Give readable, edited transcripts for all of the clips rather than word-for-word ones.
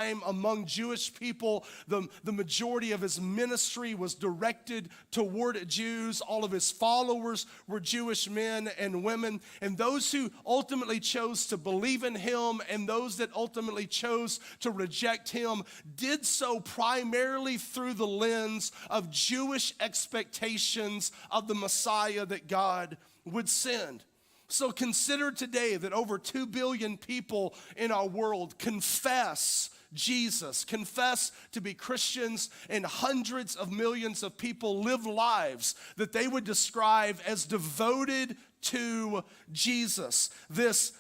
time among Jewish people. The majority of his ministry was directed toward Jews. All of his followers were Jewish men and women. And those who ultimately chose to believe in him and those that ultimately chose to reject him did so primarily through the lens of Jewish expectations of the Messiah that God would send. So consider today that over 2 billion people in our world confess Jesus, confess to be Christians, and hundreds of millions of people live lives that they would describe as devoted to Jesus. This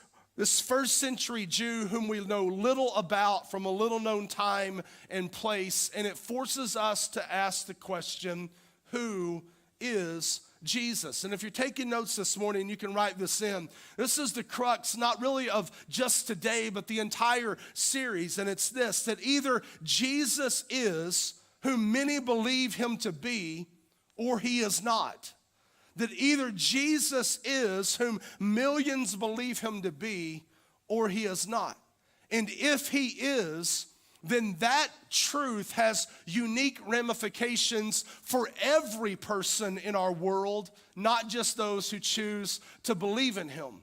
first century Jew whom we know little about from a little known time and place, and it forces us to ask the question, who is Jesus? And if you're taking notes this morning, you can write this in. This is the crux, not really of just today, but the entire series. And it's this, that either Jesus is whom many believe him to be, or he is not. That either Jesus is whom millions believe him to be, or he is not. And if he is, then that truth has unique ramifications for every person in our world, not just those who choose to believe in him.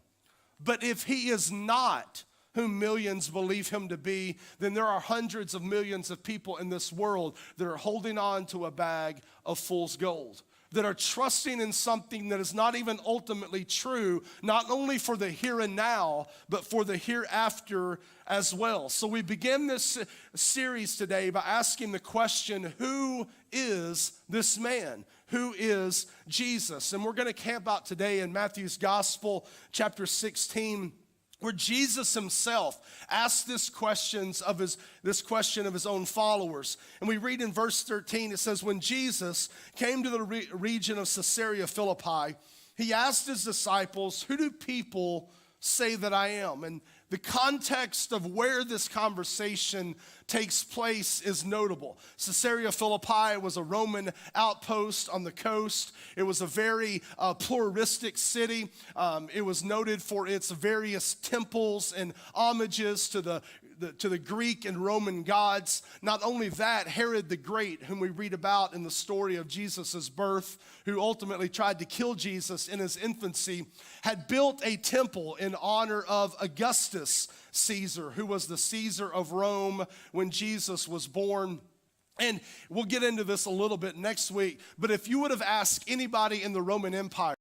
But if he is not whom millions believe him to be, then there are hundreds of millions of people in this world that are holding on to a bag of fool's gold, that are trusting in something that is not even ultimately true, not only for the here and now, but for the hereafter as well. So we begin this series today by asking the question, who is this man? Who is Jesus? And we're going to camp out today in Matthew's Gospel, chapter 16, where Jesus himself asked this question of his own followers. And we read in verse 13, it says, when Jesus came to the region of Caesarea Philippi, he asked his disciples, who do people say that I am? And the context of where this conversation takes place is notable. Caesarea Philippi was a Roman outpost on the coast. It was a very pluralistic city. It was noted for its various temples and homages to the Greek and Roman gods. Not only that, Herod the Great, whom we read about in the story of Jesus' birth, who ultimately tried to kill Jesus in his infancy, had built a temple in honor of Augustus Caesar, who was the Caesar of Rome when Jesus was born. And we'll get into this a little bit next week, but if you would have asked anybody in the Roman Empire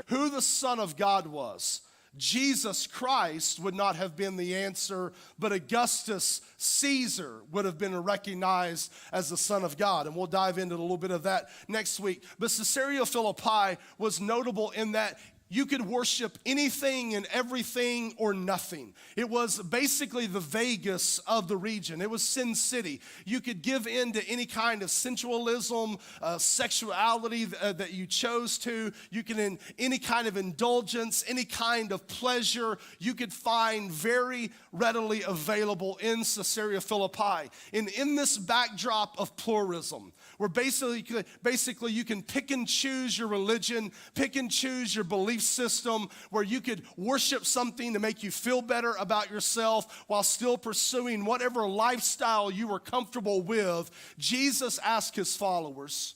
who the Son of God was, Jesus Christ would not have been the answer, but Augustus Caesar would have been recognized as the Son of God. And we'll dive into a little bit of that next week. But Caesarea Philippi was notable in that you could worship anything and everything or nothing. It was basically the Vegas of the region. It was Sin City. You could give in to any kind of sensualism, sexuality that you chose to. You can, in any kind of indulgence, any kind of pleasure, you could find very readily available in Caesarea Philippi. And in this backdrop of pluralism, where basically you can pick and choose your religion, pick and choose your belief system, where you could worship something to make you feel better about yourself while still pursuing whatever lifestyle you were comfortable with, Jesus asked his followers,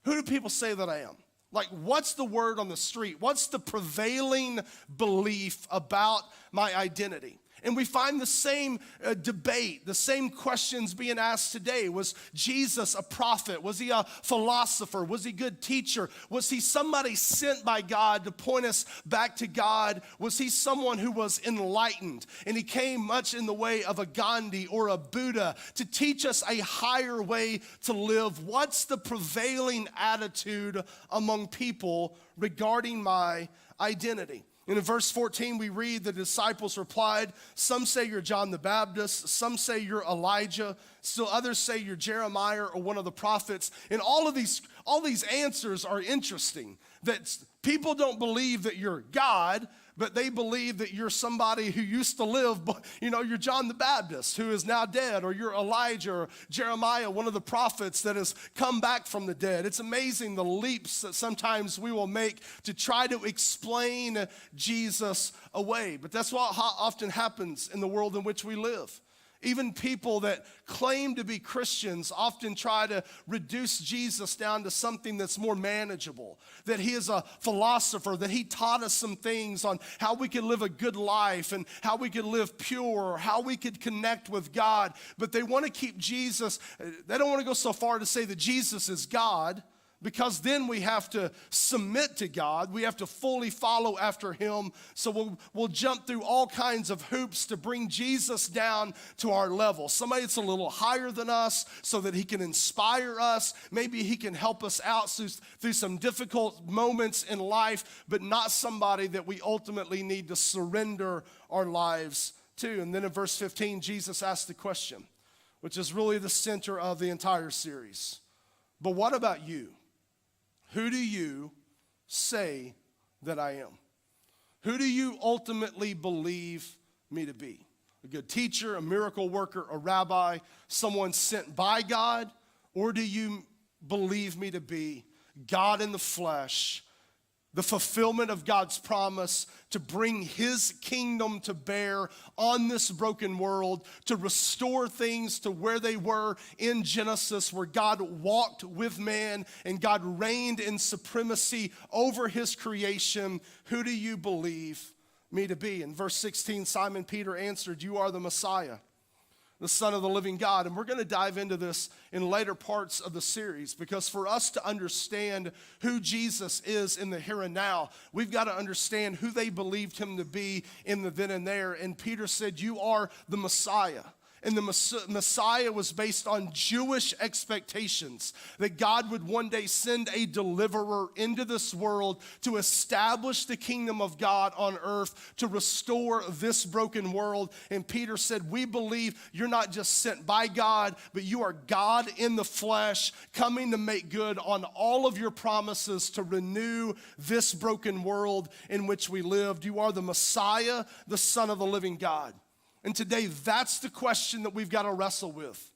who do people say that I am? Like, what's the word on the street? What's the prevailing belief about my identity? And we find the same debate, the same questions being asked today. Was Jesus a prophet? Was he a philosopher? Was he a good teacher? Was he somebody sent by God to point us back to God? Was he someone who was enlightened? And he came much in the way of a Gandhi or a Buddha to teach us a higher way to live. What's the prevailing attitude among people regarding my identity? And in verse 14, we read the disciples replied, some say you're John the Baptist, some say you're Elijah, still others say you're Jeremiah or one of the prophets. And all these answers are interesting, that people don't believe that you're God, but they believe that you're somebody who used to live, but you're John the Baptist who is now dead, or you're Elijah or Jeremiah, one of the prophets that has come back from the dead. It's amazing the leaps that sometimes we will make to try to explain Jesus away. But that's what often happens in the world in which we live. Even people that claim to be Christians often try to reduce Jesus down to something that's more manageable, that he is a philosopher, that he taught us some things on how we could live a good life and how we could live pure, how we could connect with God. But they want to keep Jesus, they don't want to go so far to say that Jesus is God, because then we have to submit to God. We have to fully follow after him. So we'll jump through all kinds of hoops to bring Jesus down to our level. Somebody that's a little higher than us so that he can inspire us. Maybe he can help us out through some difficult moments in life, but not somebody that we ultimately need to surrender our lives to. And then in verse 15, Jesus asked the question, which is really the center of the entire series. But what about you? Who do you say that I am? Who do you ultimately believe me to be? A good teacher, a miracle worker, a rabbi, someone sent by God? Or do you believe me to be God in the flesh, the fulfillment of God's promise to bring his kingdom to bear on this broken world, to restore things to where they were in Genesis, where God walked with man and God reigned in supremacy over his creation? Who do you believe me to be? In verse 16, Simon Peter answered, you are the Messiah, the Son of the living God. And we're going to dive into this in later parts of the series, because for us to understand who Jesus is in the here and now, we've got to understand who they believed him to be in the then and there. And Peter said, you are the Messiah. And the Messiah was based on Jewish expectations that God would one day send a deliverer into this world to establish the kingdom of God on earth, to restore this broken world. And Peter said, we believe you're not just sent by God, but you are God in the flesh, coming to make good on all of your promises to renew this broken world in which we lived. You are the Messiah, the Son of the living God. And today, that's the question that we've got to wrestle with.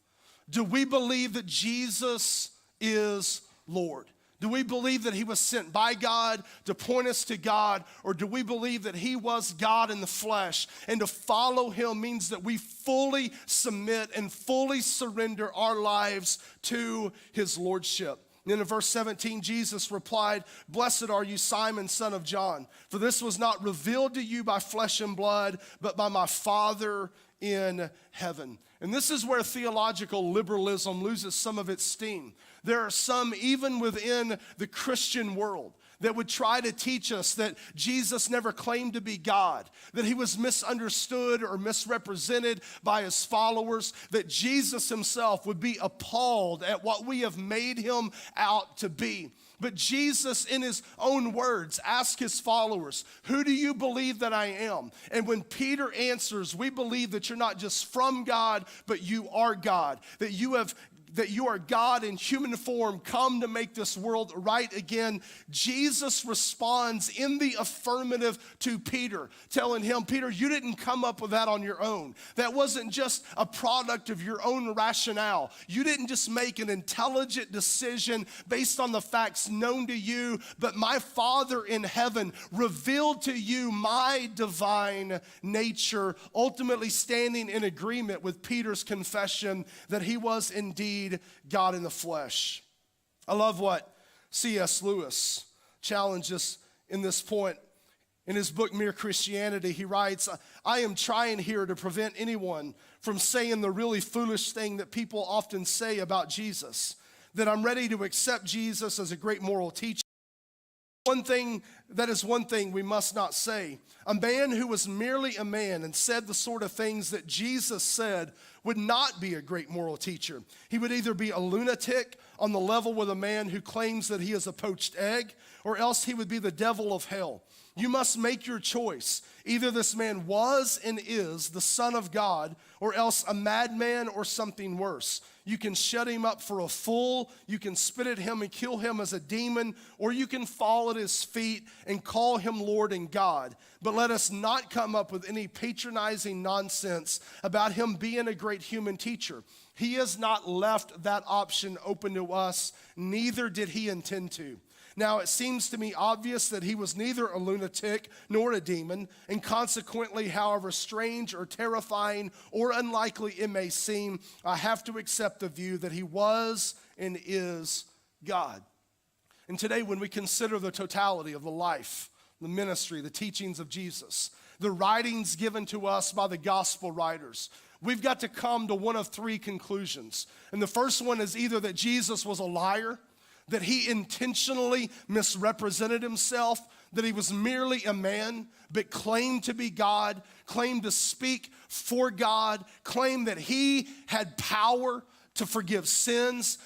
Do we believe that Jesus is Lord? Do we believe that he was sent by God to point us to God? Or do we believe that he was God in the flesh? And to follow him means that we fully submit and fully surrender our lives to his lordship. And then in verse 17, Jesus replied, blessed are you, Simon, son of John, for this was not revealed to you by flesh and blood, but by my Father in heaven. And this is where theological liberalism loses some of its steam. There are some, even within the Christian world, that would try to teach us that Jesus never claimed to be God, that he was misunderstood or misrepresented by his followers, that Jesus himself would be appalled at what we have made him out to be. But Jesus, in his own words, asked his followers, who do you believe that I am? And when Peter answers, we believe that you're not just from God, but you are God, that you are God in human form, come to make this world right again. Jesus responds in the affirmative to Peter, telling him, Peter, you didn't come up with that on your own. That wasn't just a product of your own rationale. You didn't just make an intelligent decision based on the facts known to you, but my Father in heaven revealed to you my divine nature, ultimately standing in agreement with Peter's confession that he was indeed God in the flesh. I love what C.S. Lewis challenges in this point. In his book, Mere Christianity, he writes, I am trying here to prevent anyone from saying the really foolish thing that people often say about Jesus, that I'm ready to accept Jesus as a great moral teacher. One thing we must not say. A man who was merely a man and said the sort of things that Jesus said would not be a great moral teacher. He would either be a lunatic on the level with a man who claims that he is a poached egg, or else he would be the devil of hell. You must make your choice. Either this man was and is the Son of God, or else a madman or something worse. You can shut him up for a fool, you can spit at him and kill him as a demon, or you can fall at his feet and call him Lord and God. But let us not come up with any patronizing nonsense about him being a great human teacher. He has not left that option open to us, neither did he intend to. Now, it seems to me obvious that he was neither a lunatic nor a demon, and consequently, however strange or terrifying or unlikely it may seem, I have to accept the view that he was and is God. And today, when we consider the totality of the life, the ministry, the teachings of Jesus, the writings given to us by the gospel writers, we've got to come to one of three conclusions. And the first one is either that Jesus was a liar, that he intentionally misrepresented himself, that he was merely a man, but claimed to be God, claimed to speak for God, claimed that he had power to forgive sins,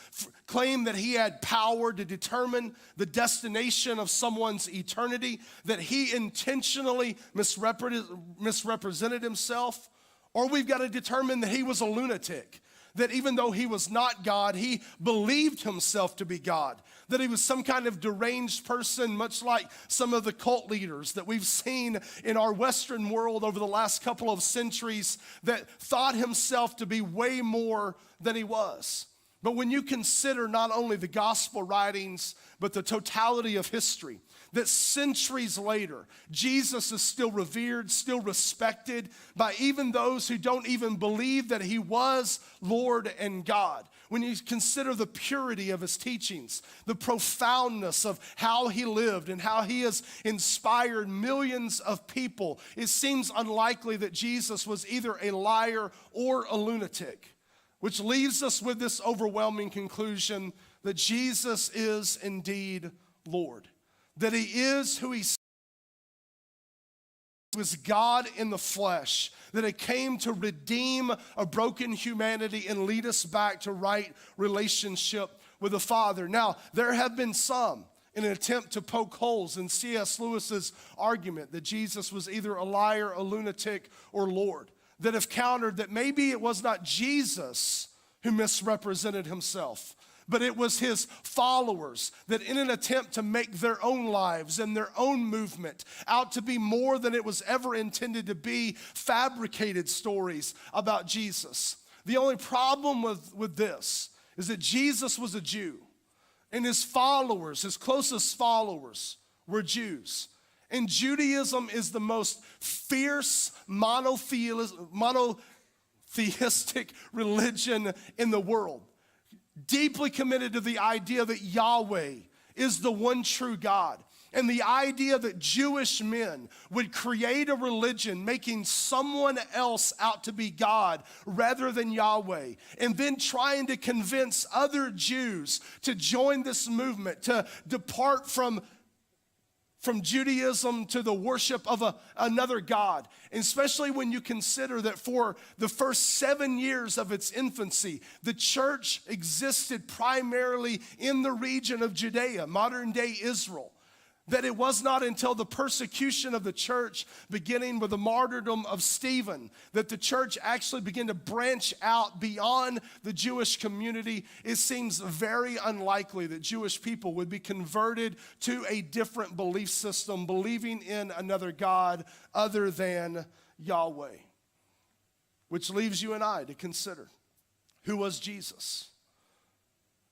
claimed that he had power to determine the destination of someone's eternity, that he intentionally misrepresented himself, or we've got to determine that he was a lunatic, that even though he was not God, he believed himself to be God, that he was some kind of deranged person, much like some of the cult leaders that we've seen in our Western world over the last couple of centuries that thought himself to be way more than he was. But when you consider not only the gospel writings, but the totality of history, that centuries later, Jesus is still revered, still respected by even those who don't even believe that he was Lord and God. When you consider the purity of his teachings, the profoundness of how he lived and how he has inspired millions of people, it seems unlikely that Jesus was either a liar or a lunatic, which leaves us with this overwhelming conclusion that Jesus is indeed Lord. That he is who he was, God in the flesh, that it came to redeem a broken humanity and lead us back to right relationship with the Father. Now, there have been some in an attempt to poke holes in C.S. Lewis's argument that Jesus was either a liar, a lunatic, or Lord, that have countered that maybe it was not Jesus who misrepresented himself, but it was his followers that in an attempt to make their own lives and their own movement out to be more than it was ever intended to be, fabricated stories about Jesus. The only problem with this is that Jesus was a Jew, and his followers, his closest followers, were Jews. And Judaism is the most fierce monotheistic religion in the world, deeply committed to the idea that Yahweh is the one true God. And the idea that Jewish men would create a religion making someone else out to be God rather than Yahweh, and then trying to convince other Jews to join this movement, to depart from Judaism to the worship of another God. And especially when you consider that for the first 7 years of its infancy, the church existed primarily in the region of Judea, modern day Israel. That it was not until the persecution of the church, beginning with the martyrdom of Stephen, that the church actually began to branch out beyond the Jewish community. It seems very unlikely that Jewish people would be converted to a different belief system, believing in another God other than Yahweh. Which leaves you and I to consider, who was Jesus?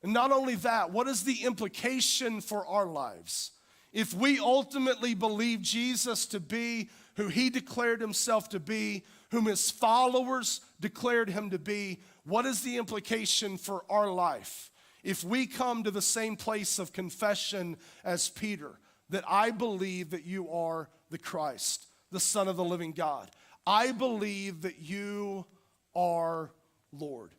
And not only that, what is the implication for our lives? If we ultimately believe Jesus to be who he declared himself to be, whom his followers declared him to be, what is the implication for our life? If we come to the same place of confession as Peter, that I believe that you are the Christ, the Son of the living God. I believe that you are Lord.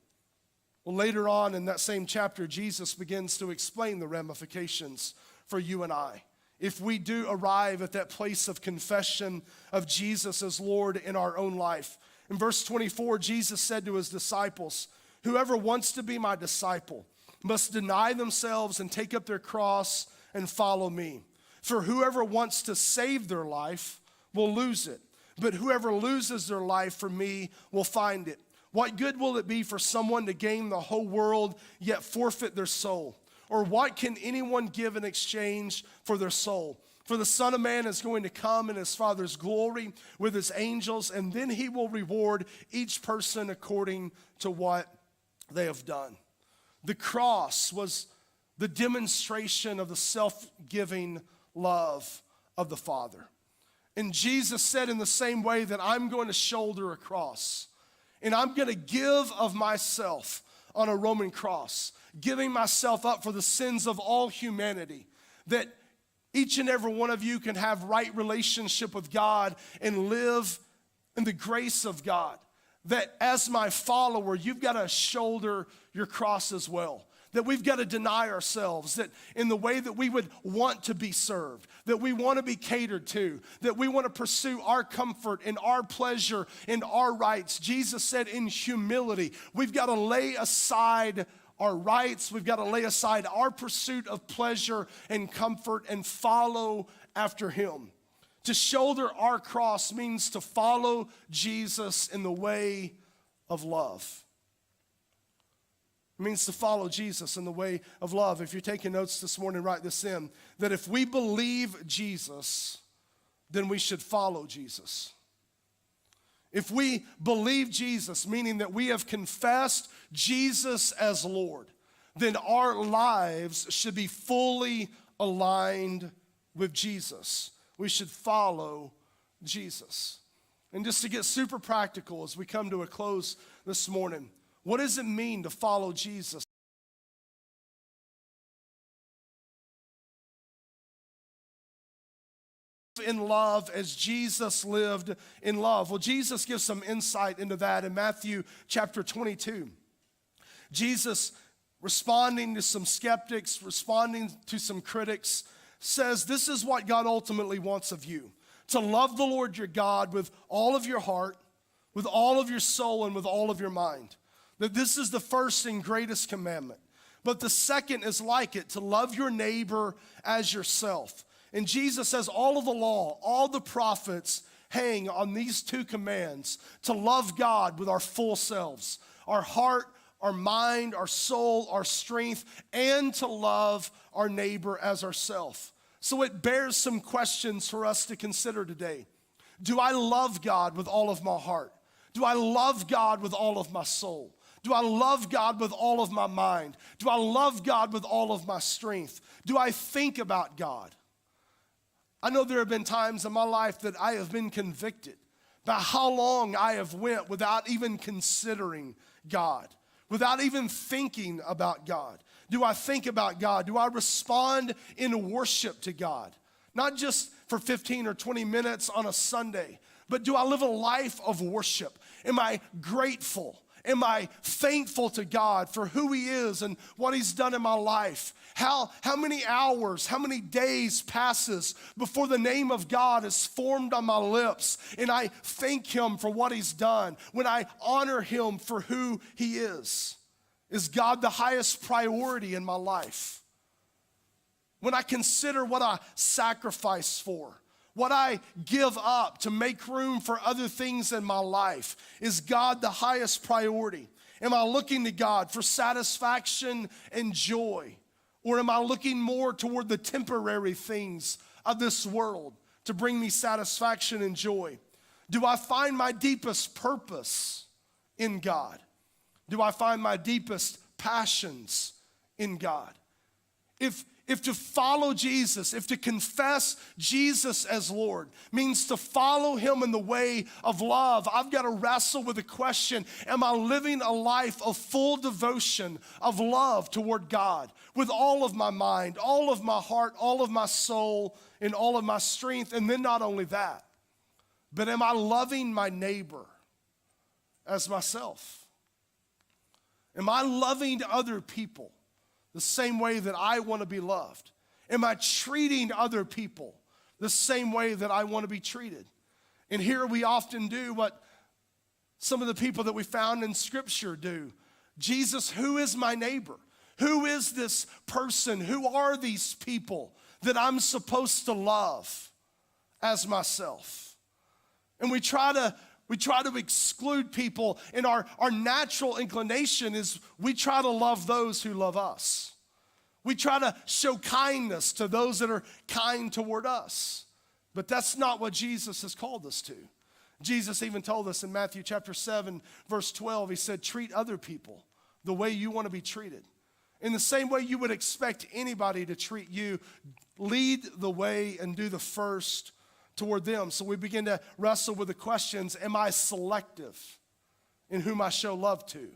Well, later on in that same chapter, Jesus begins to explain the ramifications for you and I. If we do arrive at that place of confession of Jesus as Lord in our own life. In verse 24, Jesus said to his disciples, "Whoever wants to be my disciple must deny themselves and take up their cross and follow me. For whoever wants to save their life will lose it, but whoever loses their life for me will find it. What good will it be for someone to gain the whole world yet forfeit their soul? Or what can anyone give in exchange for their soul? For the Son of Man is going to come in his Father's glory with his angels, and then he will reward each person according to what they have done." The cross was the demonstration of the self-giving love of the Father. And Jesus said, in the same way that I'm going to shoulder a cross, and I'm going to give of myself on a Roman cross, giving myself up for the sins of all humanity, that each and every one of you can have right relationship with God and live in the grace of God. That as my follower, you've got to shoulder your cross as well. That we've got to deny ourselves, that in the way that we would want to be served, that we want to be catered to, that we want to pursue our comfort and our pleasure and our rights. Jesus said in humility, we've got to lay aside our rights, we've got to lay aside our pursuit of pleasure and comfort and follow after him. To shoulder our cross means to follow Jesus in the way of love. It means to follow Jesus in the way of love. If you're taking notes this morning, write this in. That if we believe Jesus, then we should follow Jesus. If we believe Jesus, meaning that we have confessed Jesus as Lord, then our lives should be fully aligned with Jesus. We should follow Jesus. And just to get super practical as we come to a close this morning, what does it mean to follow Jesus? In love as Jesus lived in love. Well, Jesus gives some insight into that in Matthew chapter 22. Jesus, responding to some skeptics, responding to some critics, says this is what God ultimately wants of you. To love the Lord your God with all of your heart, with all of your soul, and with all of your mind. That this is the first and greatest commandment. But the second is like it, to love your neighbor as yourself. And Jesus says all of the law, all the prophets hang on these two commands. To love God with our full selves, our heart, our mind, our soul, our strength, and to love our neighbor as ourself. So it bears some questions for us to consider today. Do I love God with all of my heart? Do I love God with all of my soul? Do I love God with all of my mind? Do I love God with all of my strength? Do I think about God? I know there have been times in my life that I have been convicted by how long I have went without even considering God, without even thinking about God. Do I think about God? Do I respond in worship to God? Not just for 15 or 20 minutes on a Sunday, but do I live a life of worship? Am I grateful? Am I thankful to God for who he is and what he's done in my life? How many hours, how many days passes before the name of God is formed on my lips and I thank him for what he's done, when I honor him for who he is? Is God the highest priority in my life? When I consider what I sacrifice for, what I give up to make room for other things in my life, is God the highest priority? Am I looking to God for satisfaction and joy? Or am I looking more toward the temporary things of this world to bring me satisfaction and joy? Do I find my deepest purpose in God? Do I find my deepest passions in God? If to follow Jesus, if to confess Jesus as Lord means to follow him in the way of love, I've got to wrestle with the question, am I living a life of full devotion, of love toward God, with all of my mind, all of my heart, all of my soul, and all of my strength? And then not only that, but am I loving my neighbor as myself? Am I loving other people the same way that I want to be loved? Am I treating other people the same way that I want to be treated? And here we often do what some of the people that we found in Scripture do. Jesus, who is my neighbor? Who is this person? Who are these people that I'm supposed to love as myself? And we try to exclude people, and our natural inclination is we try to love those who love us. We try to show kindness to those that are kind toward us. But that's not what Jesus has called us to. Jesus even told us in Matthew chapter 7, verse 12, he said, treat other people the way you want to be treated. In the same way you would expect anybody to treat you, lead the way and do the first toward them. So we begin to wrestle with the questions, am I selective in whom I show love to?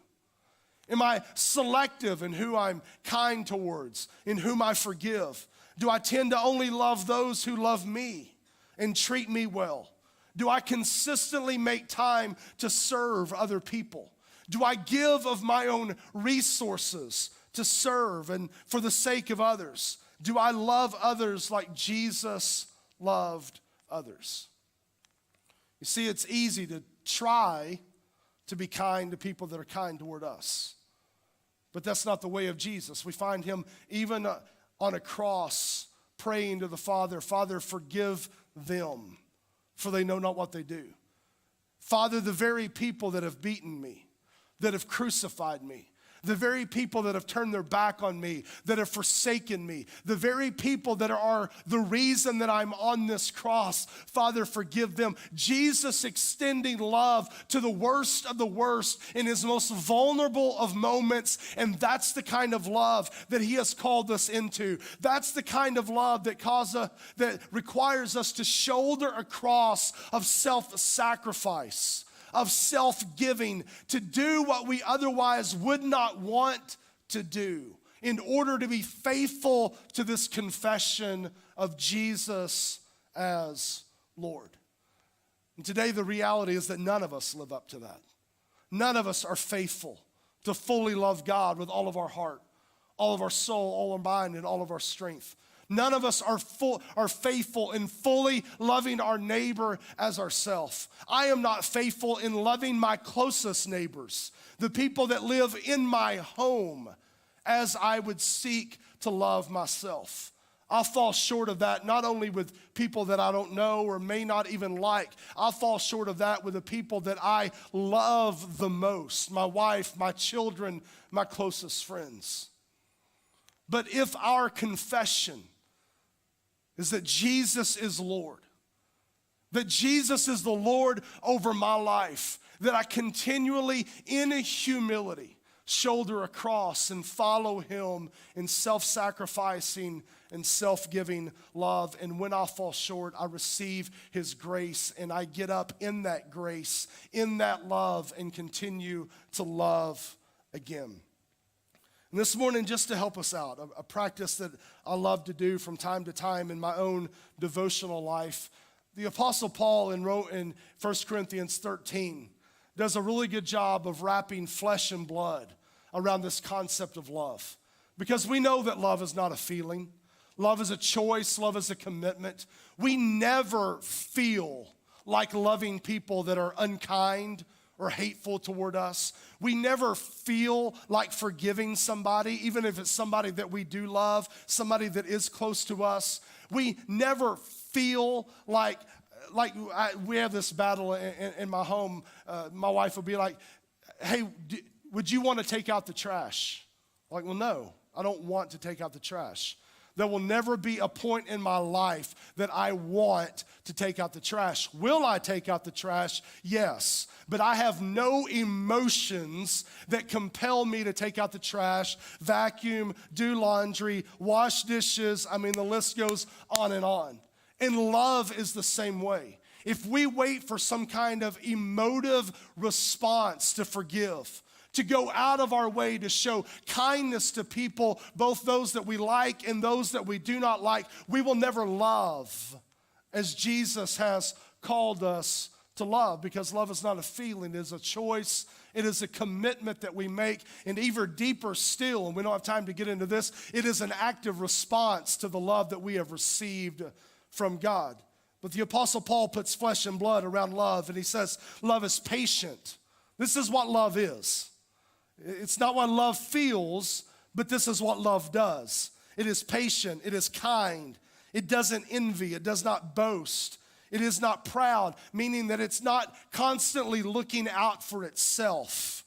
Am I selective in who I'm kind towards, in whom I forgive? Do I tend to only love those who love me and treat me well? Do I consistently make time to serve other people? Do I give of my own resources to serve and for the sake of others? Do I love others like Jesus loved others? You see, it's easy to try to be kind to people that are kind toward us. But that's not the way of Jesus. We find him even on a cross praying to the Father, Father, forgive them, for they know not what they do. Father, the very people that have beaten me, that have crucified me, the very people that have turned their back on me, that have forsaken me, the very people that are the reason that I'm on this cross, Father, forgive them. Jesus extending love to the worst of the worst in his most vulnerable of moments, and that's the kind of love that he has called us into. That's the kind of love that requires us to shoulder a cross of self-sacrifice, of self-giving, to do what we otherwise would not want to do in order to be faithful to this confession of Jesus as Lord. And today the reality is that none of us live up to that. None of us are faithful to fully love God with all of our heart, all of our soul, all our mind, and all of our strength. None of us are faithful in fully loving our neighbor as ourselves. I am not faithful in loving my closest neighbors, the people that live in my home, as I would seek to love myself. I'll fall short of that not only with people that I don't know or may not even like. I'll fall short of that with the people that I love the most, my wife, my children, my closest friends. But if our confession is that Jesus is Lord, that Jesus is the Lord over my life, that I continually, in humility, shoulder a cross and follow him in self-sacrificing and self-giving love. And when I fall short, I receive his grace, and I get up in that grace, in that love, and continue to love again. And this morning, just to help us out, a practice that I love to do from time to time in my own devotional life, the Apostle Paul in 1 Corinthians 13 does a really good job of wrapping flesh and blood around this concept of love. Because we know that love is not a feeling. Love is a choice. Love is a commitment. We never feel like loving people that are unkind or hateful toward us. We never feel like forgiving somebody, even if it's somebody that we do love, somebody that is close to us. We never feel like we have this battle in my home. My wife will be like, hey, would you want to take out the trash? I'm like, well, no, I don't want to take out the trash. There will never be a point in my life that I want to take out the trash. Will I take out the trash? Yes. But I have no emotions that compel me to take out the trash, vacuum, do laundry, wash dishes. I mean, the list goes on. And love is the same way. If we wait for some kind of emotive response to forgive, to go out of our way to show kindness to people, both those that we like and those that we do not like, we will never love as Jesus has called us to love, because love is not a feeling, it is a choice, it is a commitment that we make, and even deeper still, and we don't have time to get into this, it is an active response to the love that we have received from God. But the Apostle Paul puts flesh and blood around love, and he says love is patient. This is what love is. It's not what love feels, but this is what love does. It is patient, it is kind, it doesn't envy, it does not boast, it is not proud, meaning that it's not constantly looking out for itself.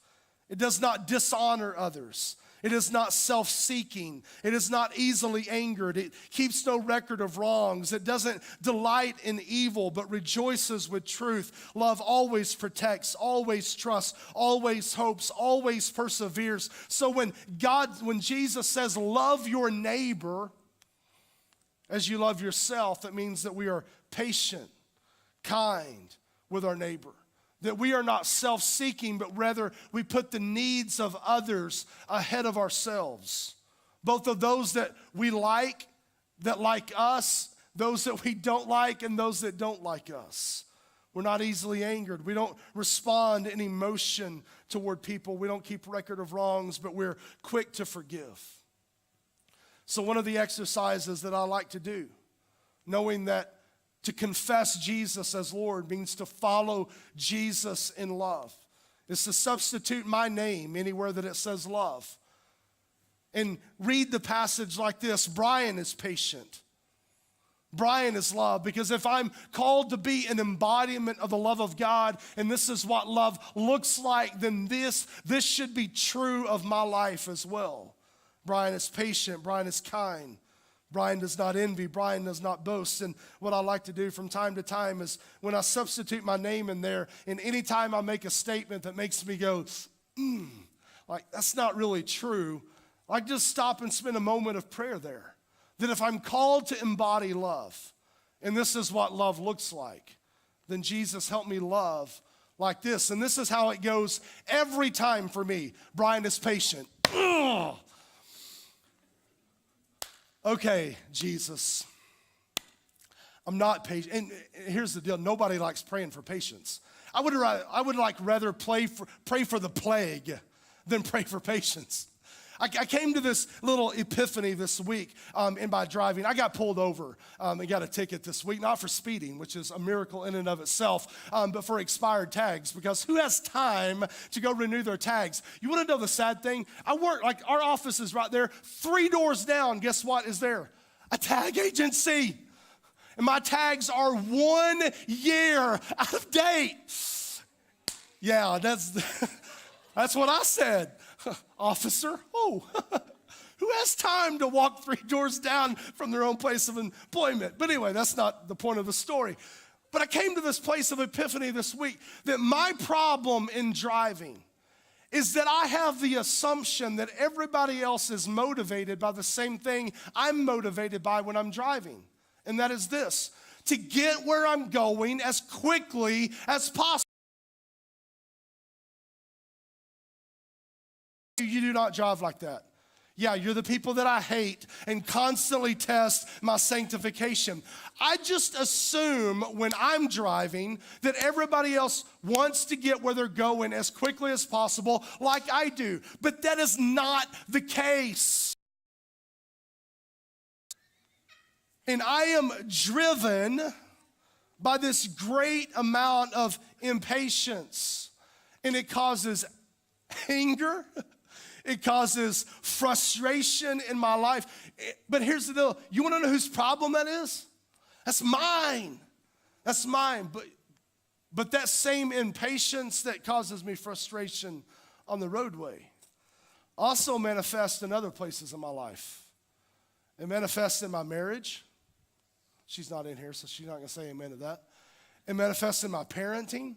It does not dishonor others. It is not self-seeking. It is not easily angered. It keeps no record of wrongs. It doesn't delight in evil, but rejoices with truth. Love always protects, always trusts, always hopes, always perseveres. So when Jesus says, love your neighbor as you love yourself, that means that we are patient, kind with our neighbor. That we are not self-seeking, but rather we put the needs of others ahead of ourselves. Both of those that we like, that like us, those that we don't like, and those that don't like us. We're not easily angered. We don't respond in emotion toward people. We don't keep record of wrongs, but we're quick to forgive. So one of the exercises that I like to do, knowing that to confess Jesus as Lord means to follow Jesus in love. It's to substitute my name anywhere that it says love. And read the passage like this. Brian is patient. Brian is love, because if I'm called to be an embodiment of the love of God, and this is what love looks like, then this should be true of my life as well. Brian is patient. Brian is kind. Brian does not envy. Brian does not boast. And what I like to do from time to time is when I substitute my name in there, and anytime I make a statement that makes me go, like that's not really true, I just stop and spend a moment of prayer there. That if I'm called to embody love, and this is what love looks like, then Jesus help me love like this. And this is how it goes every time for me. Brian is patient. Okay, Jesus, I'm not patient. And here's the deal. Nobody likes praying for patience. I would rather pray for the plague than pray for patience. I came to this little epiphany this week in my driving. I got pulled over and got a ticket this week, not for speeding, which is a miracle in and of itself, but for expired tags, because who has time to go renew their tags? You want to know the sad thing? I work, like our office is right there, 3 doors down. Guess what is there? A tag agency. And my tags are 1 year out of date. Yeah, that's what I said. Officer, who has time to walk 3 doors down from their own place of employment? But anyway, that's not the point of the story. But I came to this place of epiphany this week that my problem in driving is that I have the assumption that everybody else is motivated by the same thing I'm motivated by when I'm driving. And that is this: to get where I'm going as quickly as possible. You do not drive like that. Yeah, you're the people that I hate and constantly test my sanctification. I just assume when I'm driving that everybody else wants to get where they're going as quickly as possible, like I do. But that is not the case. And I am driven by this great amount of impatience. And it causes anger. It causes frustration in my life. But here's the deal. You want to know whose problem that is? That's mine. That's mine. But that same impatience that causes me frustration on the roadway also manifests in other places in my life. It manifests in my marriage. She's not in here, so she's not going to say amen to that. It manifests in my parenting.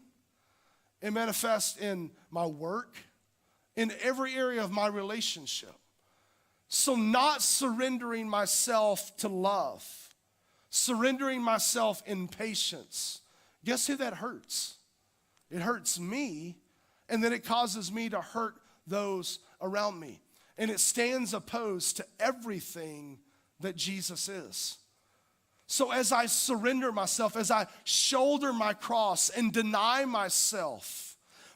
It manifests in my work. In every area of my relationship. So not surrendering myself to love, surrendering myself in patience, guess who that hurts? It hurts me, and then it causes me to hurt those around me. And it stands opposed to everything that Jesus is. So as I surrender myself, as I shoulder my cross and deny myself,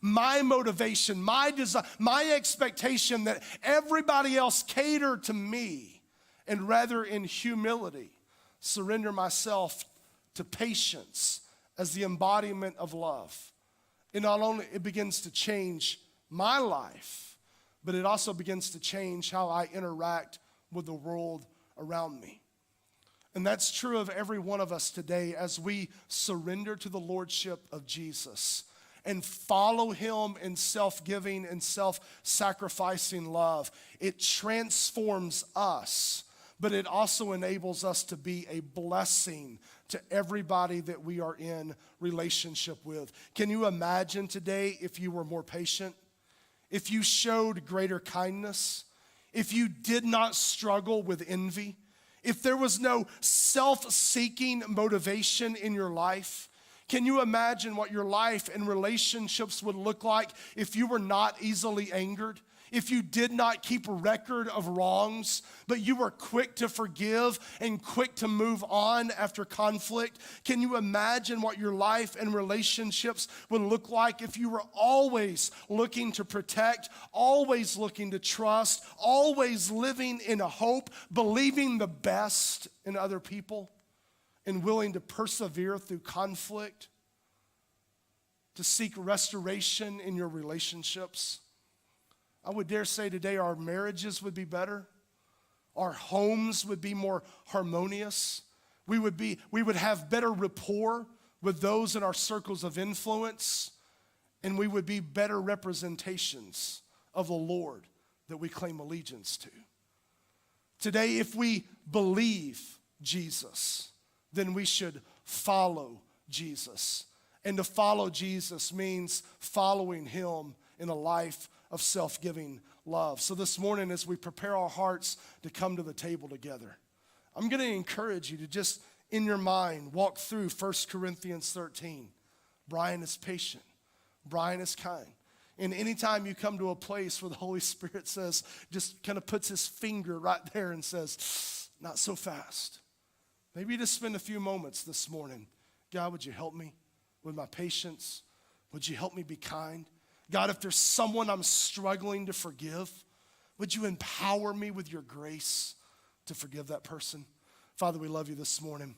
my motivation, my desire, my expectation that everybody else cater to me, and rather in humility, surrender myself to patience as the embodiment of love. And not only it begins to change my life, but it also begins to change how I interact with the world around me. And that's true of every one of us today as we surrender to the lordship of Jesus. and follow him in self-giving and self-sacrificing love, it transforms us, but it also enables us to be a blessing to everybody that we are in relationship with. Can you imagine today if you were more patient, if you showed greater kindness, if you did not struggle with envy, if there was no self-seeking motivation in your life? Can you imagine what your life and relationships would look like if you were not easily angered? If you did not keep a record of wrongs, but you were quick to forgive and quick to move on after conflict? Can you imagine what your life and relationships would look like if you were always looking to protect, always looking to trust, always living in a hope, believing the best in other people, and willing to persevere through conflict, to seek restoration in your relationships? I would dare say today our marriages would be better. Our homes would be more harmonious. We would have better rapport with those in our circles of influence, and we would be better representations of the Lord that we claim allegiance to. Today, if we believe Jesus, then we should follow Jesus. And to follow Jesus means following him in a life of self-giving love. So this morning, as we prepare our hearts to come to the table together, I'm going to encourage you to just, in your mind, walk through 1 Corinthians 13. Brian is patient. Brian is kind. And anytime you come to a place where the Holy Spirit says, just kind of puts his finger right there and says, not so fast. Maybe just spend a few moments this morning. God, would you help me with my patience? Would you help me be kind? God, if there's someone I'm struggling to forgive, would you empower me with your grace to forgive that person? Father, we love you this morning.